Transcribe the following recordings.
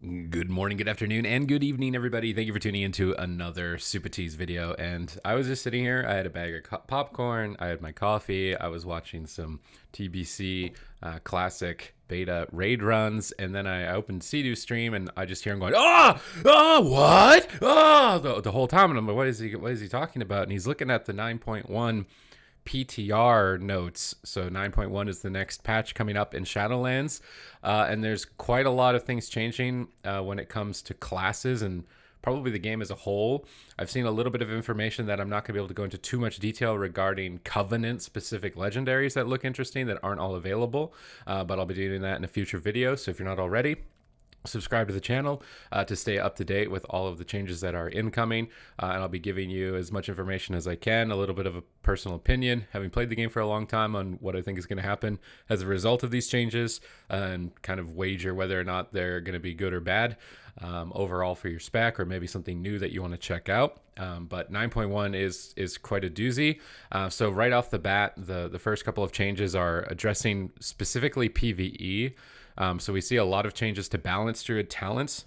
Good morning, good afternoon, and good evening, everybody. Thank you for tuning into another Supatease video. And I was just sitting here. I had a bag of popcorn. I had my coffee. I was watching some TBC classic beta raid runs, and then I opened Sea stream, and I just hear him going, what? The whole time, and I'm like, what is he talking about? And he's looking at the 9.1 PTR notes. So 9.1 is the next patch coming up in Shadowlands. And there's quite a lot of things changing when it comes to classes and probably the game as a whole. I've seen a little bit of information that I'm not going to be able to go into too much detail regarding Covenant specific legendaries that look interesting that aren't all available. But I'll be doing that in a future video. So if you're not already, subscribe to the channel to stay up to date with all of the changes that are incoming, and I'll be giving you as much information as I can, a little bit of a personal opinion, having played the game for a long time, on what I think is going to happen as a result of these changes, and kind of wager whether or not they're going to be good or bad overall for your spec, or maybe something new that you want to check out. But 9.1 is quite a doozy. So right off the bat, the first couple of changes are addressing specifically PvE. So we see a lot of changes to balance druid talents.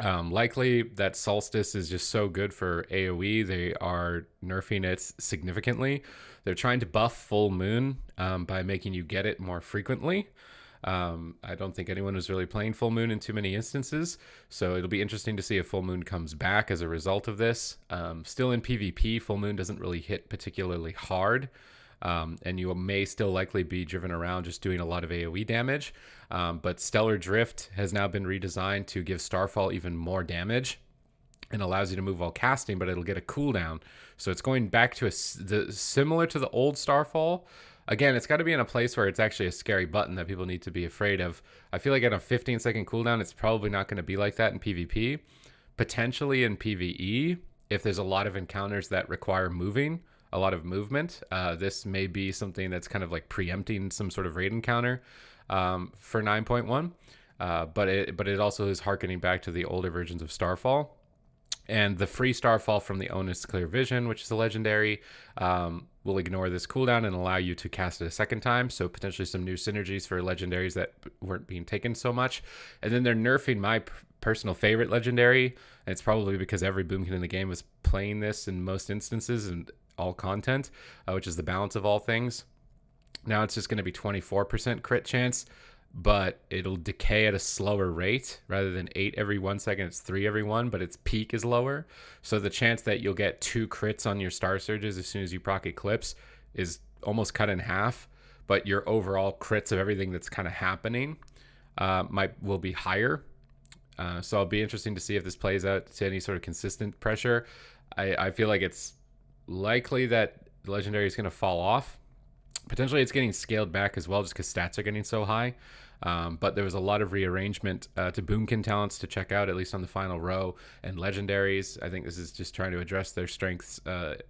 Likely that Solstice is just so good for AoE, they are nerfing it significantly. They're trying to buff Full Moon by making you get it more frequently. I don't think anyone was really playing Full Moon in too many instances, so it'll be interesting to see if Full Moon comes back as a result of this. Still in PvP, Full Moon doesn't really hit particularly hard. And you may still likely be driven around just doing a lot of AoE damage. But Stellar Drift has now been redesigned to give Starfall even more damage and allows you to move while casting, but it'll get a cooldown. So it's going back to similar to the old Starfall. Again, it's got to be in a place where it's actually a scary button that people need to be afraid of. I feel like at a 15-second cooldown, it's probably not going to be like that in PvP. Potentially in PvE, if there's a lot of encounters that require moving, a lot of movement. This may be something that's kind of like preempting some sort of raid encounter for 9.1, but it also is harkening back to the older versions of Starfall. And the free Starfall from the Onus Clear Vision, which is a legendary, will ignore this cooldown and allow you to cast it a second time. So potentially some new synergies for legendaries that weren't being taken so much. And then they're nerfing my personal favorite legendary. And it's probably because every boomkin in the game was playing this in most instances and all content, which is the balance of all things. Now it's just going to be 24% crit chance, but it'll decay at a slower rate. Rather than 8 every 1 second, it's 3 every 1, but its peak is lower. So the chance that you'll get 2 crits on your Star Surges as soon as you proc Eclipse is almost cut in half, but your overall crits of everything that's kind of happening will be higher. So it'll be interesting to see if this plays out to any sort of consistent pressure. I feel like it's likely that the legendary is going to fall off. Potentially it's getting scaled back as well, just because stats are getting so high. But there was a lot of rearrangement to boomkin talents to check out, at least on the final row, and legendaries. I think this is just trying to address their strengths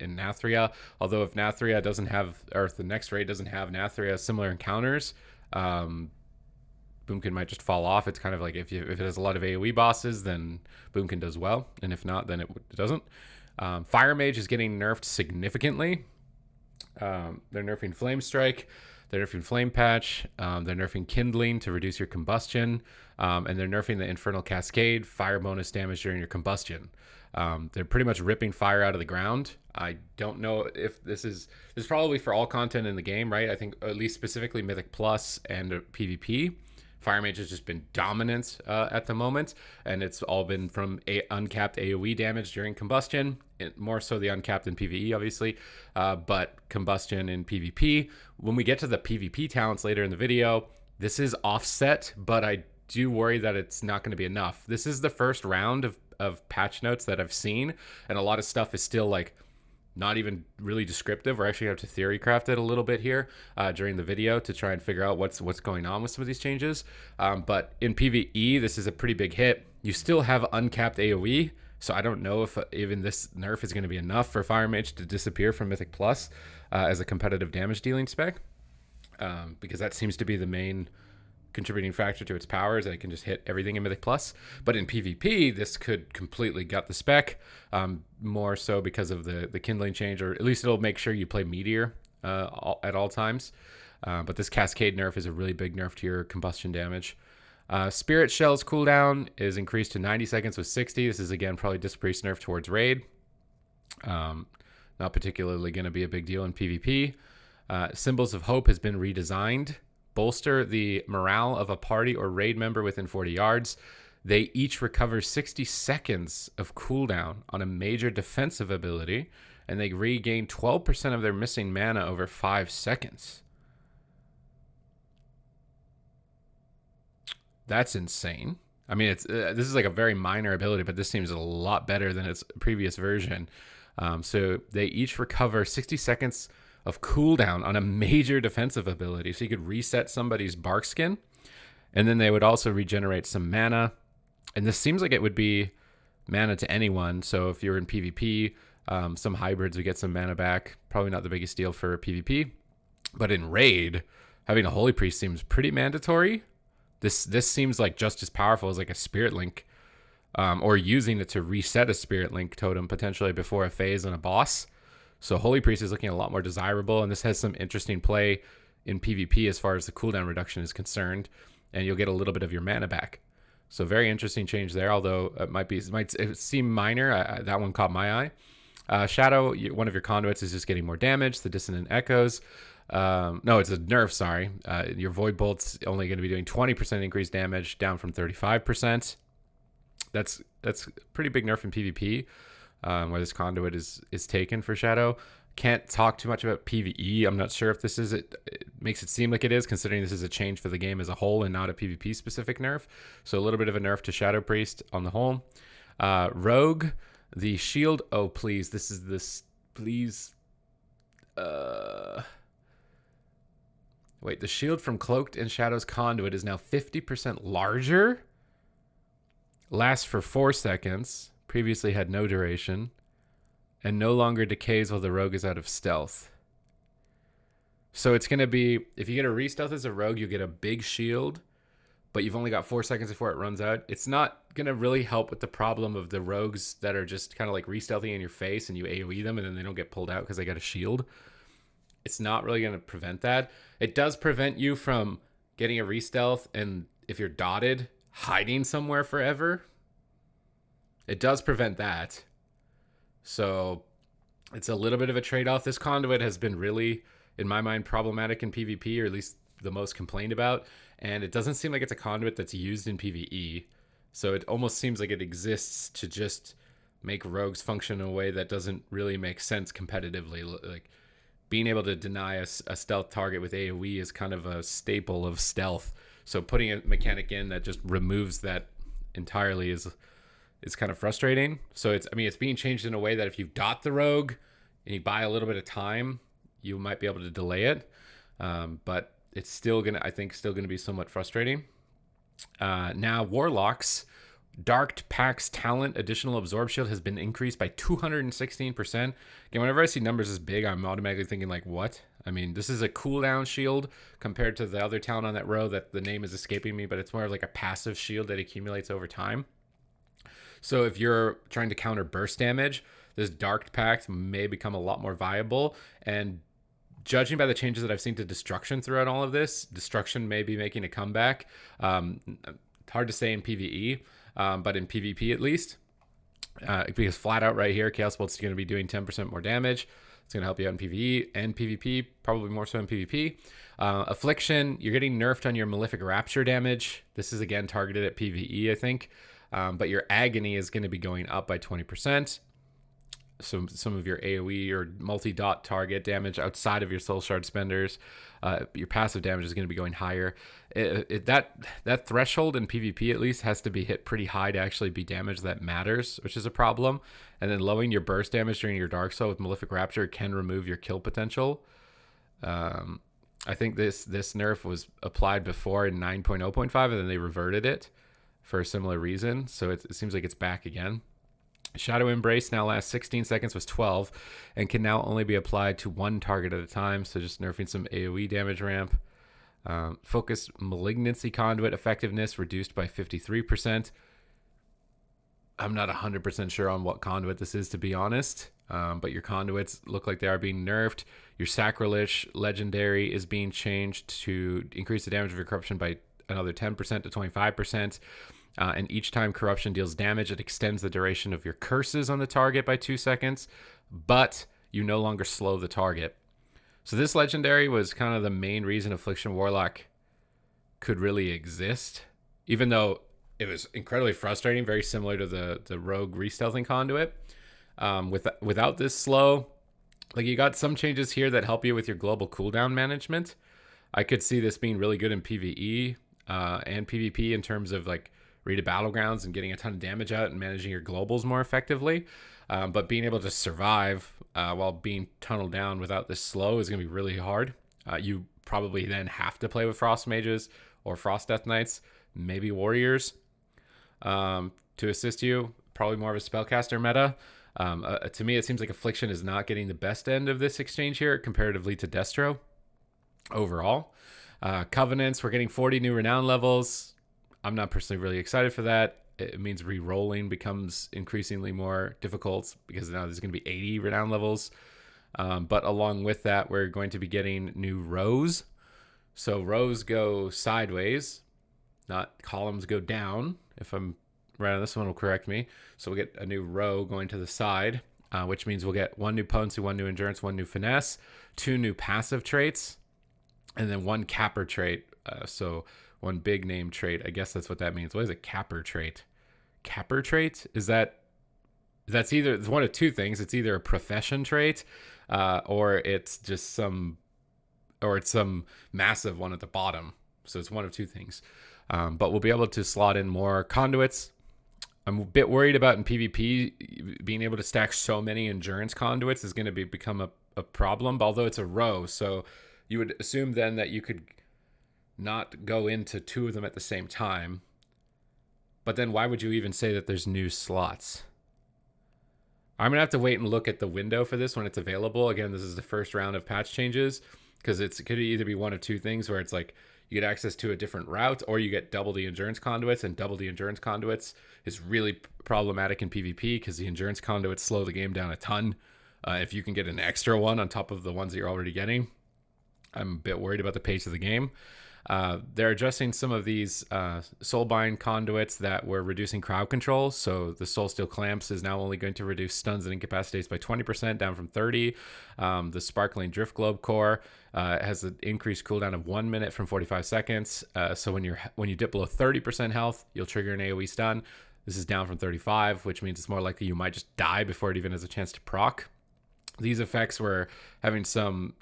in Nathria. Although if Nathria doesn't have, or if the next raid doesn't have Nathria similar encounters, boomkin might just fall off. It's kind of like if it has a lot of AoE bosses, then boomkin does well, and if not, then it doesn't. Fire Mage is getting nerfed significantly. They're nerfing Flame Strike, they're nerfing Flame Patch, they're nerfing Kindling to reduce your combustion, and they're nerfing the Infernal Cascade, fire bonus damage during your combustion. They're pretty much ripping fire out of the ground. I don't know if this is probably for all content in the game, right? I think at least specifically Mythic Plus and PvP. Fire Mage has just been dominant at the moment, and it's all been from uncapped AoE damage during combustion, more so the uncapped in PvE, obviously, but combustion in PvP. When we get to the PvP talents later in the video, this is offset, but I do worry that it's not going to be enough. This is the first round of patch notes that I've seen, and a lot of stuff is still like not even really descriptive. We're actually going to have to theory craft it a little bit here during the video to try and figure out what's going on with some of these changes. But in PvE, this is a pretty big hit. You still have uncapped AoE, so I don't know if even this nerf is going to be enough for Fire Mage to disappear from Mythic Plus as a competitive damage dealing spec, because that seems to be the main contributing factor to its powers, that it can just hit everything in Mythic Plus. But in PvP, this could completely gut the spec, more so because of the Kindling change, or at least it'll make sure you play Meteor at all times. But this Cascade nerf is a really big nerf to your combustion damage. Spirit Shell's cooldown is increased to 90 seconds with 60. This is again probably Dispriest nerf towards raid. Not particularly going to be a big deal in PvP. Symbols of Hope has been redesigned. Bolster the morale of a party or raid member within 40 yards. They each recover 60 seconds of cooldown on a major defensive ability, and they regain 12% of their missing mana over 5 seconds. That's insane. I mean, this is like a very minor ability, but this seems a lot better than its previous version. So they each recover 60 seconds of cooldown on a major defensive ability. So you could reset somebody's bark skin, and then they would also regenerate some mana. And this seems like it would be mana to anyone. So if you're in PvP, some hybrids would get some mana back. Probably not the biggest deal for PvP. But in raid, having a Holy Priest seems pretty mandatory. This seems like just as powerful as like a Spirit Link, or using it to reset a Spirit Link totem potentially before a phase and a boss. So Holy Priest is looking a lot more desirable, and this has some interesting play in PvP as far as the cooldown reduction is concerned, and you'll get a little bit of your mana back. So very interesting change there, although it might seem minor. That one caught my eye. Shadow, one of your conduits is just getting more damage. The Dissonant Echoes. No, it's a nerf, sorry. Your Void Bolt's only going to be doing 20% increased damage, down from 35%. That's a pretty big nerf in PvP, where this conduit is taken for Shadow. Can't talk too much about PvE. I'm not sure if this is it makes it seem like it is, considering this is a change for the game as a whole and not a PvP specific nerf. So a little bit of a nerf to Shadow Priest on the whole. Rogue, the shield. Oh, please. Please. Wait, the shield from Cloaked in Shadow's Conduit is now 50% larger. Lasts for 4 seconds. Previously had no duration. And no longer decays while the rogue is out of stealth. So it's going to be, if you get a re-stealth as a rogue, you get a big shield, but you've only got 4 seconds before it runs out. It's not going to really help with the problem of the rogues that are just kind of like re-stealthing in your face and you AoE them and then they don't get pulled out because they got a shield. It's not really going to prevent that. It does prevent you from getting a re-stealth and if you're dotted, hiding somewhere forever. It does prevent that. So it's a little bit of a trade-off. This conduit has been really, in my mind, problematic in PvP, or at least the most complained about. And it doesn't seem like it's a conduit that's used in PvE. So it almost seems like it exists to just make rogues function in a way that doesn't really make sense competitively. Like being able to deny a stealth target with AoE is kind of a staple of stealth. So putting a mechanic in that just removes that entirely is kind of frustrating. So it's being changed in a way that if you dot the rogue and you buy a little bit of time, you might be able to delay it. But it's still gonna be somewhat frustrating. Now Warlocks, Dark Pack's talent additional absorb shield has been increased by 216%. Again, whenever I see numbers this big, I'm automatically thinking like, what? I mean, this is a cooldown shield compared to the other talent on that row that the name is escaping me, but it's more of like a passive shield that accumulates over time. So if you're trying to counter burst damage, this Dark Pact may become a lot more viable. And judging by the changes that I've seen to Destruction throughout all of this, Destruction may be making a comeback. Hard to say in PvE, but in PvP at least. Because flat out right here, Chaos Bolt's going to be doing 10% more damage. It's going to help you out in PvE and PvP, probably more so in PvP. Affliction, you're getting nerfed on your Malefic Rapture damage. This is again targeted at PvE, I think. But your Agony is going to be going up by 20%. So some of your AoE or multi-dot target damage outside of your Soul Shard spenders, your passive damage is going to be going higher. That threshold in PvP at least has to be hit pretty high to actually be damage that matters, which is a problem. And then lowering your burst damage during your Dark Soul with Malefic Rapture can remove your kill potential. I think this nerf was applied before in 9.0.5 and then they reverted it for a similar reason. So it seems like it's back again. Shadow Embrace now lasts 16 seconds, was 12, and can now only be applied to one target at a time. So just nerfing some AoE damage ramp. Focus Malignancy Conduit effectiveness reduced by 53%. I'm not 100% sure on what conduit this is, to be honest. But your conduits look like they are being nerfed. Your Sacrilege Legendary is being changed to increase the damage of your corruption by another 10% to 25%. And each time corruption deals damage, it extends the duration of your curses on the target by 2 seconds, but you no longer slow the target. So this legendary was kind of the main reason Affliction Warlock could really exist, even though it was incredibly frustrating, very similar to the Rogue Re-Stealthing Conduit. Without this slow, like, you got some changes here that help you with your global cooldown management. I could see this being really good in PvE and PvP in terms of like raided battlegrounds and getting a ton of damage out and managing your globals more effectively. But being able to survive while being tunneled down without this slow is going to be really hard. You probably then have to play with Frost Mages or Frost Death Knights, maybe Warriors to assist you. Probably more of a spellcaster meta. To me, it seems like Affliction is not getting the best end of this exchange here comparatively to Destro overall. Covenants, we're getting 40 new renown levels. I'm not personally really excited for that. It means re-rolling becomes increasingly more difficult because now there's going to be 80 renown levels. But along with that, we're going to be getting new rows. So rows go sideways, not columns go down. If I'm right on this one, will correct me. So we'll get a new row going to the side, which means we'll get 1 new potency, 1 new endurance, 1 new finesse, 2 new passive traits, and then 1 capper trait. So 1 big name trait. I guess that's what that means. What is a capper trait? Capper trait? That's either, it's one of 2 things. It's either a profession trait, or it's just some massive one at the bottom. So it's one of 2 things. But we'll be able to slot in more conduits. I'm a bit worried about in PvP being able to stack so many endurance conduits is going to become a problem, although it's a row. So you would assume then that you could not go into 2 of them at the same time. But then why would you even say that there's new slots? I'm going to have to wait and look at the window for this when it's available. Again, this is the first round of patch changes because it could either be one of 2 things where it's like you get access to a different route or you get double the endurance conduits, and double the endurance conduits is really problematic in PvP because the endurance conduits slow the game down a ton. If you can get an extra one on top of the ones that you're already getting, I'm a bit worried about the pace of the game. They're addressing some of these soulbind conduits that were reducing crowd control. So the Soul Steel Clamps is now only going to reduce stuns and incapacitates by 20%, down from 30. The Sparkling Drift Globe Core has an increased cooldown of 1 minute from 45 seconds. So when you dip below 30% health, you'll trigger an AoE stun. This is down from 35, which means it's more likely you might just die before it even has a chance to proc. These effects were having some...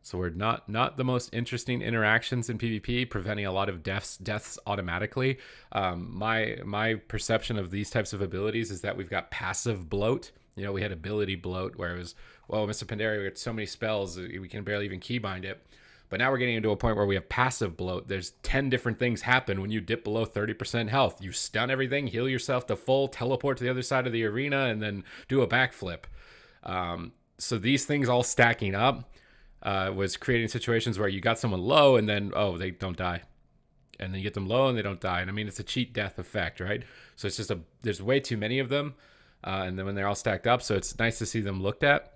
So we're not the most interesting interactions in PvP, preventing a lot of deaths automatically. My perception of these types of abilities is that we've got passive bloat. You know, we had ability bloat where it was, well, Mr. Pandaria, we got so many spells, we can barely even keybind it. But now we're getting into a point where we have passive bloat. There's 10 different things happen when you dip below 30% health. You stun everything, heal yourself to full, teleport to the other side of the arena, and then do a backflip. So these things all stacking up was creating situations where you got someone low and then, oh, they don't die. And then you get them low and they don't die. And I mean, it's a cheat death effect, right? So it's just there's way too many of them. And then when they're all stacked up, so it's nice to see them looked at.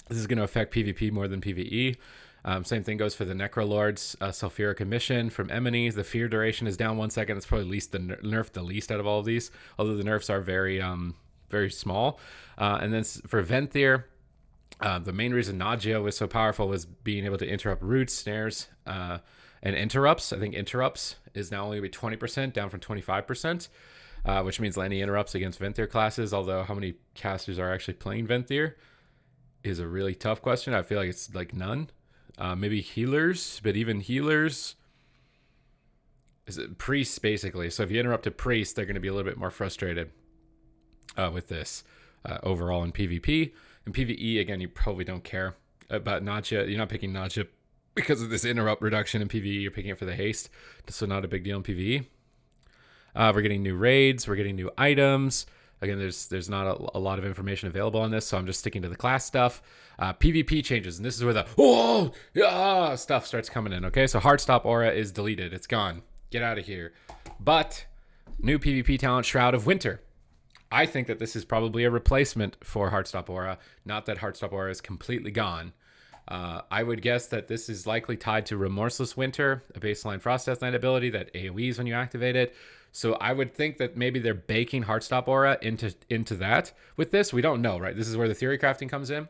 This is going to affect PvP more than PvE. Same thing goes for the Necrolord's Sulfuric Emission from Eminies. The fear duration is down 1 second. It's probably nerfed the least out of all of these, although the nerfs are very small. And then for Venthyr, the main reason Nagia was so powerful was being able to interrupt roots, snares, and interrupts. I think interrupts is now only 20%, down from 25%, which means any interrupts against Venthyr classes, although how many casters are actually playing Venthyr is a really tough question. I feel like it's like none. Maybe healers, but even healers... is it priests, basically. So if you interrupt a priest, they're going to be a little bit more frustrated with this overall in PvP. In PvE, again, you probably don't care about Nagia. You're not picking Nagia because of this interrupt reduction in PvE. You're picking it for the haste, so not a big deal in PvE. We're getting new raids. We're getting new items. Again, there's not a lot of information available on this, so I'm just sticking to the class stuff. PvP changes, and this is where the stuff starts coming in, okay? So Heartstop Aura is deleted. It's gone. Get out of here. But new PvP talent, Shroud of Winter. I think that this is probably a replacement for Heartstop Aura. Not that Heartstop Aura is completely gone, I would guess that this is likely tied to Remorseless Winter, a baseline Frost Death Knight ability that AoEs when you activate it. So I would think that maybe they're baking Heartstop Aura into that with this. We don't know, right? This is where the theory crafting comes in.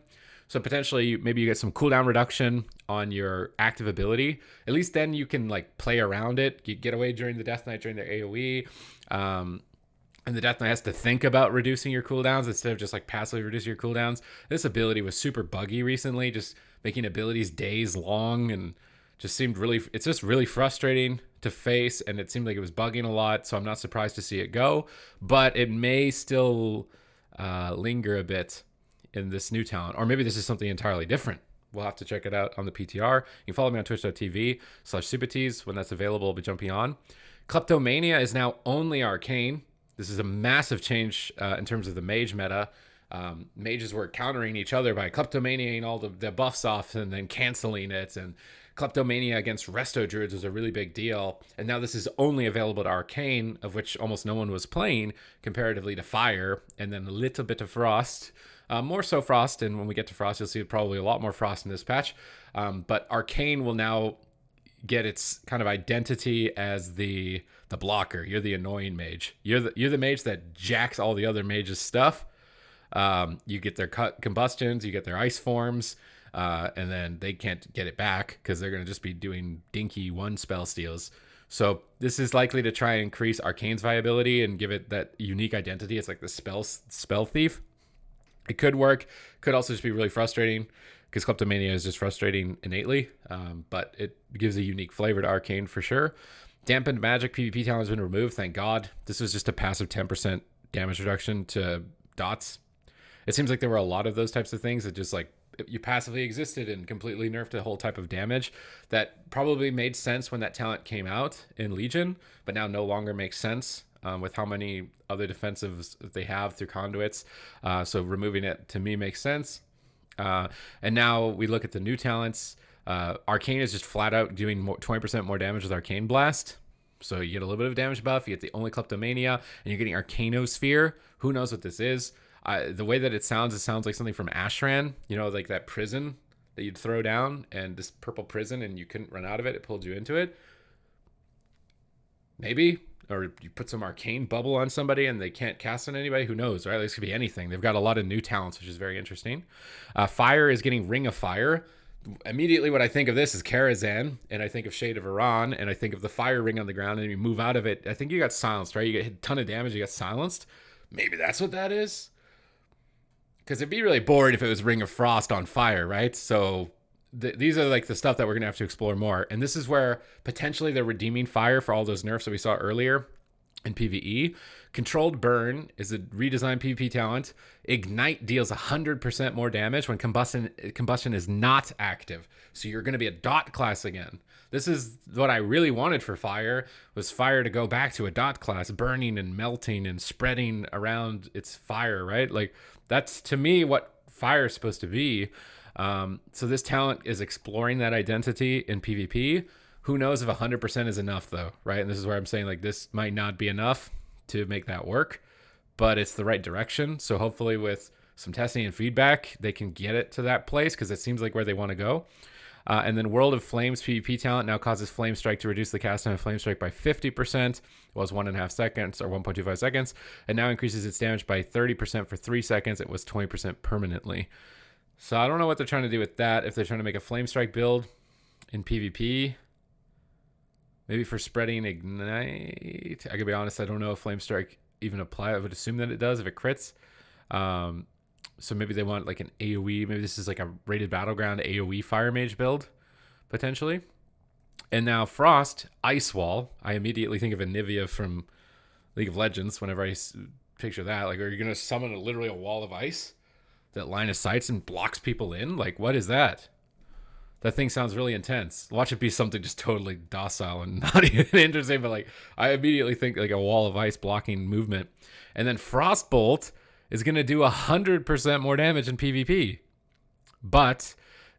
So potentially maybe you get some cooldown reduction on your active ability. At least then you can like play around it. You get away during the Death Knight during their AoE. And the Death Knight has to think about reducing your cooldowns instead of just like passively reducing your cooldowns. This ability was super buggy recently, just making abilities days long, and just seemed really, it's just really frustrating to face, and it seemed like it was bugging a lot, so I'm not surprised to see it go, but it may still linger a bit in this new talent, or maybe this is something entirely different. We'll have to check it out on the PTR. You can follow me on twitch.tv/Supatease. When that's available, I'll be jumping on. Kleptomania is now only Arcane. This is a massive change in terms of the mage meta. Mages were countering each other by kleptomaniaing all the buffs off and then canceling it. And kleptomania against resto druids was a really big deal. And now this is only available to Arcane, of which almost no one was playing, comparatively to Fire, and then a little bit of Frost. More so Frost, and when we get to Frost, you'll see probably a lot more Frost in this patch. But Arcane will now get its kind of identity as the blocker. You're the annoying mage. You're the mage that jacks all the other mages' stuff. You get their combustions, you get their ice forms, and then they can't get it back because they're going to just be doing dinky one spell steals. So this is likely to try and increase Arcane's viability and give it that unique identity. It's like the spell thief. It could work. Could also just be really frustrating because Kleptomania is just frustrating innately, but it gives a unique flavor to Arcane for sure. Dampened Magic PvP talent has been removed, thank God. This was just a passive 10% damage reduction to dots. It seems like there were a lot of those types of things that just like you passively existed and completely nerfed a whole type of damage that probably made sense when that talent came out in Legion, but now no longer makes sense with how many other defensives they have through conduits. So removing it to me makes sense. And now we look at the new talents. Arcane is just flat out doing 20% more damage with Arcane Blast. So you get a little bit of damage buff. You get the only Kleptomania, and you're getting Arcanosphere. Who knows what this is? The way that it sounds like something from Ashran. You know, like that prison that you'd throw down, and this purple prison, and you couldn't run out of it. It pulled you into it. Maybe. Or you put some arcane bubble on somebody and they can't cast on anybody. Who knows, right? This could be anything. They've got a lot of new talents, which is very interesting. Fire is getting Ring of Fire. Immediately what I think of this is Karazhan, and I think of Shade of Iran, and I think of the fire ring on the ground, and you move out of it. I think you got silenced, right? You get a ton of damage, you got silenced. Maybe that's what that is? Because it'd be really boring if it was Ring of Frost on fire, right? So these are like the stuff that we're going to have to explore more. And this is where potentially they're redeeming fire for all those nerfs that we saw earlier in PvE. Controlled Burn is a redesigned PvP talent. Ignite deals 100% more damage when combustion is not active. So you're going to be a dot class again. This is what I really wanted for fire, was fire to go back to a dot class, burning and melting and spreading around its fire, right? Like that's to me what fire is supposed to be. So this talent is exploring that identity in PvP. Who knows if 100% is enough though, right? And this is where I'm saying like this might not be enough to make that work, but it's the right direction. So hopefully with some testing and feedback, they can get it to that place because it seems like where they want to go. And then World of Flames PvP talent now causes Flame Strike to reduce the cast time of Flame Strike by 50%. It was 1.5 seconds or 1.25 seconds, and now increases its damage by 30% for 3 seconds. It was 20% permanently. So I don't know what they're trying to do with that. If they're trying to make a Flame Strike build in PvP, maybe for spreading Ignite. I could be honest, I don't know if Flame Strike even apply. I would assume that it does if it crits. So maybe they want like an AoE. Maybe this is like a rated battleground AoE Fire Mage build, potentially. And now Frost, Ice Wall. I immediately think of Anivia from League of Legends whenever I picture that. Like, are you going to summon literally a wall of ice that line of sights and blocks people in? Like, what is that? That thing sounds really intense. Watch it be something just totally docile and not even interesting, but like I immediately think like a wall of ice blocking movement. And then Frostbolt is going to do 100% more damage in PvP. But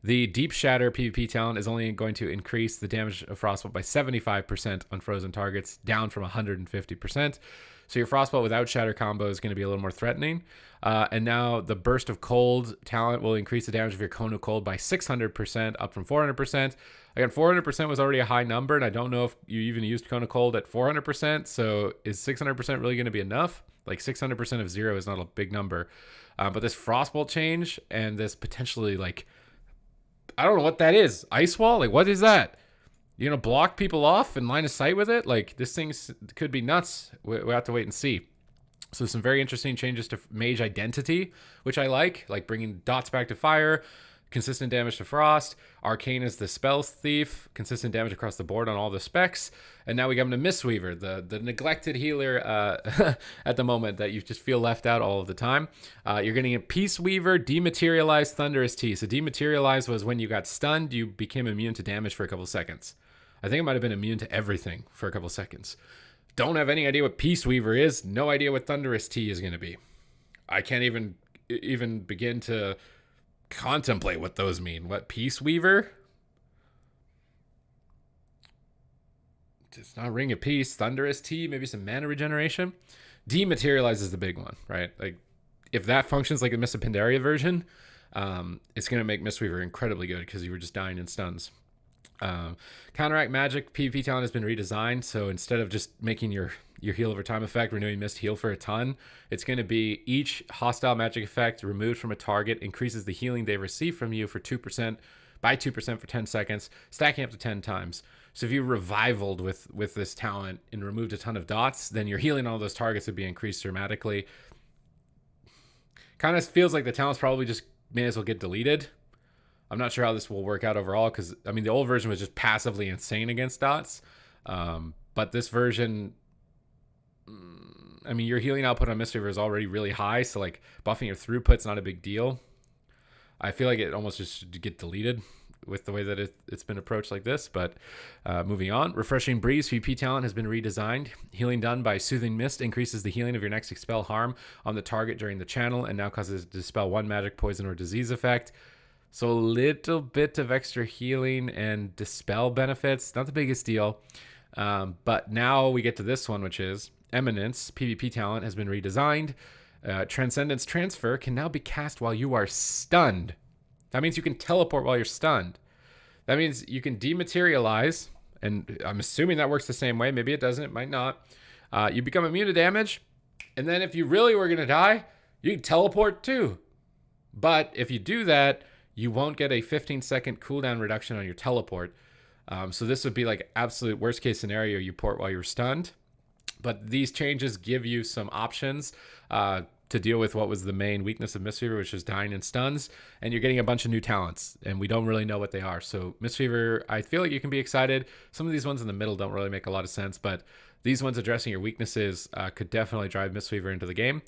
The Deep Shatter PvP talent is only going to increase the damage of Frostbolt by 75% on frozen targets, down from 150%. So your Frostbolt without Shatter combo is going to be a little more threatening. And now the Burst of Cold talent will increase the damage of your Cone of Cold by 600%, up from 400%. Again, 400% was already a high number, and I don't know if you even used Cone of Cold at 400%. So is 600% really going to be enough? Like 600% of 0 is not a big number. But this Frostbolt change and this potentially, like, I don't know what that is. Ice Wall? Like, what is that? You gonna block people off and line of sight with it? Like, this thing could be nuts. We'll have to wait and see. So some very interesting changes to Mage identity, which I like bringing dots back to fire, consistent damage to frost. Arcane is the spells thief, consistent damage across the board on all the specs. And now we got him to Mistweaver, the neglected healer at the moment that you just feel left out all of the time. You're getting a Peace Weaver, Dematerialized Thunderous Tea. So Dematerialized was when you got stunned, you became immune to damage for a couple seconds. I think it might have been immune to everything for a couple seconds. Don't have any idea what Peace Weaver is. No idea what Thunderous Tea is going to be. I can't even begin to contemplate what those mean. What, Peace Weaver? It's not Ring of Peace. Thunderous Tea, maybe some mana regeneration. Dematerialize is the big one, right? Like, if that functions like a Mists of Pandaria version, it's going to make Mistweaver incredibly good because you were just dying in stuns. Counteract Magic PvP talent has been redesigned, so instead of just making your heal over time effect, renewing Mist heal for a ton, it's going to be each hostile magic effect removed from a target increases the healing they receive from you for 2% by 2% for 10 seconds, stacking up to 10 times. So if you revivaled with this talent and removed a ton of dots, then your healing on all those targets would be increased dramatically. Kind of feels like the talents probably just may as well get deleted. I'm not sure how this will work out overall because, I mean, the old version was just passively insane against dots. But this version, I mean, your healing output on Mistweaver is already really high, so, like, buffing your throughput's not a big deal. I feel like it almost just should get deleted with the way that it's been approached like this. But moving on, Refreshing Breeze VP talent has been redesigned. Healing done by Soothing Mist increases the healing of your next expel harm on the target during the channel and now causes it to dispel one magic, poison, or disease effect. So a little bit of extra healing and dispel benefits. Not the biggest deal. But now we get to this one, which is Eminence. PvP talent has been redesigned. Transcendence Transfer can now be cast while you are stunned. That means you can teleport while you're stunned. That means you can dematerialize. And I'm assuming that works the same way. Maybe it doesn't. It might not. You become immune to damage. And then if you really were going to die, you can teleport too. But if you do that, you won't get a 15-second cooldown reduction on your teleport. So this would be like absolute worst case scenario. You port while you're stunned. But these changes give you some options to deal with what was the main weakness of Mistweaver, which is dying in stuns. And you're getting a bunch of new talents, and we don't really know what they are. So Mistweaver, I feel like you can be excited. Some of these ones in the middle don't really make a lot of sense, but these ones addressing your weaknesses could definitely drive Mistweaver into the game.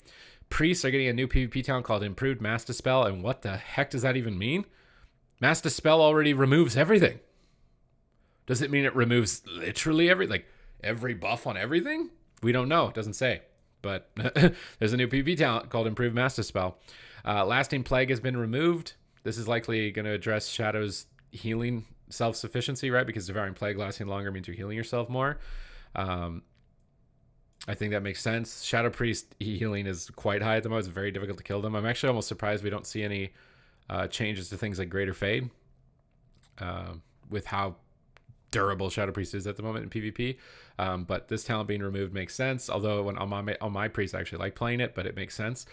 Priests are getting a new PvP talent called Improved Mass Dispel, and what the heck does that even mean? Mass Dispel already removes everything. Does it mean it removes literally every buff on everything? We don't know. It doesn't say. But there's a new PvP talent called Improved Mass Dispel. Lasting Plague has been removed. This is likely going to address Shadow's healing self-sufficiency, right? Because Devouring Plague lasting longer means you're healing yourself more. I think that makes sense. Shadow Priest healing is quite high at the moment. It's very difficult to kill them. I'm actually almost surprised we don't see any changes to things like Greater Fade with how durable Shadow Priest is at the moment in PvP. But this talent being removed makes sense. Although when on my priest, I actually like playing it, but it makes sense.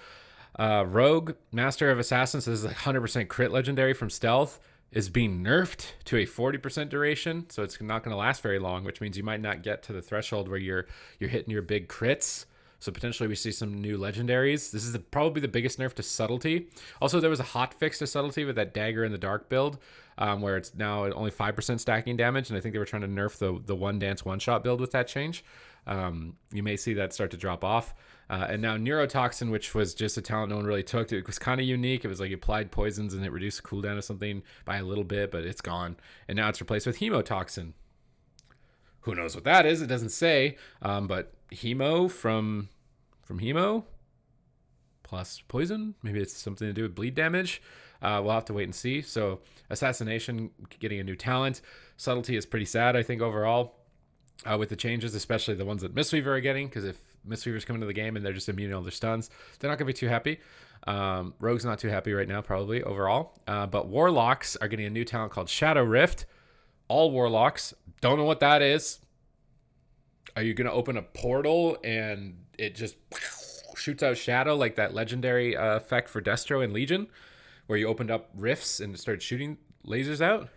Rogue, Master of Assassins, this is 100% crit legendary from stealth, is being nerfed to a 40% duration. So it's not going to last very long, which means you might not get to the threshold where you're hitting your big crits. So potentially we see some new legendaries. This is probably the biggest nerf to subtlety. Also, there was a hot fix to subtlety with that Dagger in the Dark build, where it's now only 5% stacking damage. And I think they were trying to nerf the one dance one shot build with that change. You may see that start to drop off. And now Neurotoxin, which was just a talent no one really took. It was kind of unique. It was like applied poisons and it reduced the cooldown of something by a little bit, but it's gone. And now it's replaced with Hemotoxin. Who knows what that is? It doesn't say. But Hemo from Hemo? plus poison. Maybe it's something to do with bleed damage. We'll have to wait and see. So Assassination getting a new talent. Subtlety is pretty sad, I think, overall, with the changes, especially the ones that Mistweaver are getting, because if Mistweaver's coming to the game and they're just immune to all their stuns, they're not going to be too happy. Rogue's not too happy right now, probably, overall. But Warlocks are getting a new talent called Shadow Rift. All Warlocks. Don't know what that is. Are you going to open a portal and it just shoots out shadow like that legendary effect for Destro in Legion, where you opened up rifts and started shooting lasers out?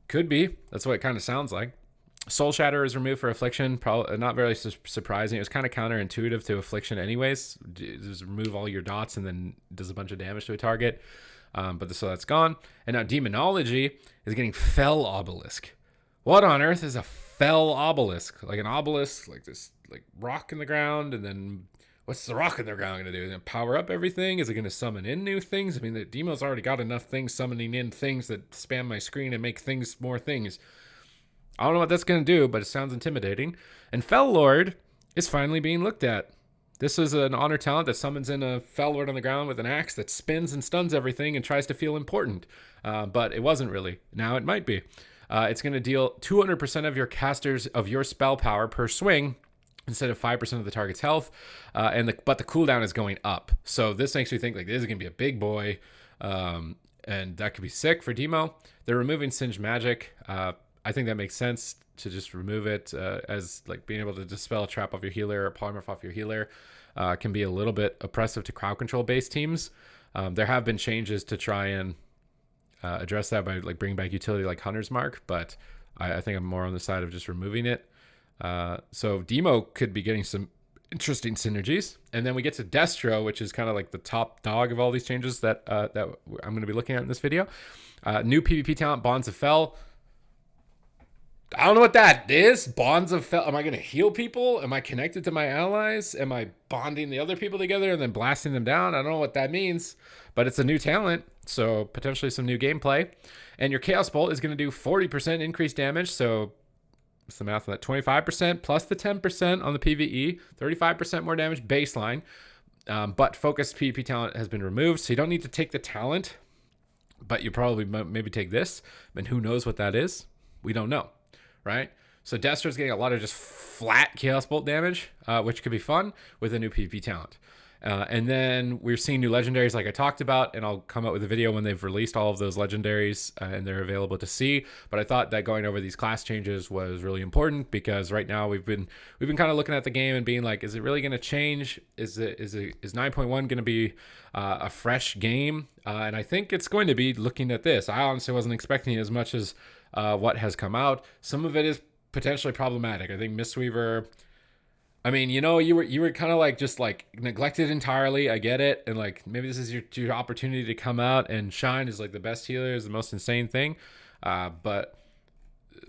Could be. That's what it kind of sounds like. Soul Shatter is removed for Affliction. Probably not very surprising. It was kind of counterintuitive to Affliction anyways. Just remove all your dots and then does a bunch of damage to a target. So that's gone. And now Demonology is getting Fell Obelisk. What on earth is a Fell Obelisk? Like an obelisk, like this, like rock in the ground, and then what's the rock in the ground going to do? Is it going to power up everything? Is it going to summon in new things? I mean, the Demo's already got enough things summoning in things that spam my screen and make things more things. I don't know what that's going to do, but it sounds intimidating. And Fell Lord is finally being looked at. This is an honor talent that summons in a Fell Lord on the ground with an axe that spins and stuns everything and tries to feel important. But it wasn't really. Now it might be. It's going to deal 200% of your casters of your spell power per swing instead of 5% of the target's health. But the cooldown is going up. So this makes me think like this is going to be a big boy. And that could be sick for Demo. They're removing Singed Magic. I think that makes sense to just remove it as like being able to dispel a trap off your healer or polymorph off your healer can be a little bit oppressive to crowd control based teams. There have been changes to try and address that by like bringing back utility like Hunter's Mark, but I think I'm more on the side of just removing it. So Demo could be getting some interesting synergies. And then we get to Destro, which is kind of like the top dog of all these changes that I'm going to be looking at in this video. New PvP talent, Bonds of Fel. I don't know what that is. Bonds of Fel. Am I going to heal people? Am I connected to my allies? Am I bonding the other people together and then blasting them down? I don't know what that means, but it's a new talent, so potentially some new gameplay. And your Chaos Bolt is going to do 40% increased damage, so what's the math on that? 25% plus the 10% on the PvE, 35% more damage baseline. But focused PvP talent has been removed, so you don't need to take the talent, but you probably maybe take this, and who knows what that is? We don't know. Right? So Destro's getting a lot of just flat Chaos Bolt damage, which could be fun with a new PvP talent. And then we're seeing new legendaries like I talked about, and I'll come out with a video when they've released all of those legendaries and they're available to see. But I thought that going over these class changes was really important because right now we've been kind of looking at the game and being like, is it really going to change? Is 9.1 going to be a fresh game? And I think it's going to be. Looking at this, I honestly wasn't expecting as much as what has come out. Some of it is potentially problematic. I think Mistweaver, I mean, you were kind of like just like neglected entirely. I get it. And like maybe this is your opportunity to come out and shine as like the best healer is the most insane thing. But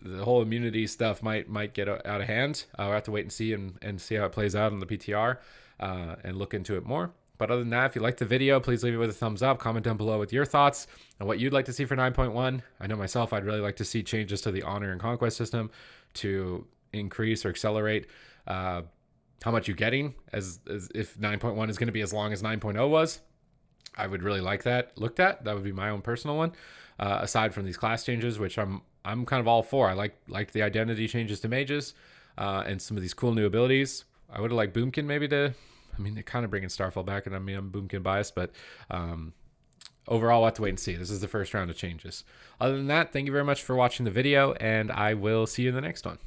the whole immunity stuff might get out of hand. We'll have to wait and see and see how it plays out on the PTR and look into it more. But other than that, if you liked the video, please leave it with a thumbs up. Comment down below with your thoughts and what you'd like to see for 9.1. I know myself, I'd really like to see changes to the Honor and Conquest system to increase or accelerate how much you're getting, as if 9.1 is going to be as long as 9.0 was. I would really like that looked at. That would be my own personal one. Aside from these class changes, which I'm kind of all for. I like the identity changes to mages and some of these cool new abilities. I would have liked Boomkin maybe to... I mean, they're kind of bringing Starfall back, and I mean, I'm Boomkin biased, but overall, we'll have to wait and see. This is the first round of changes. Other than that, thank you very much for watching the video, and I will see you in the next one.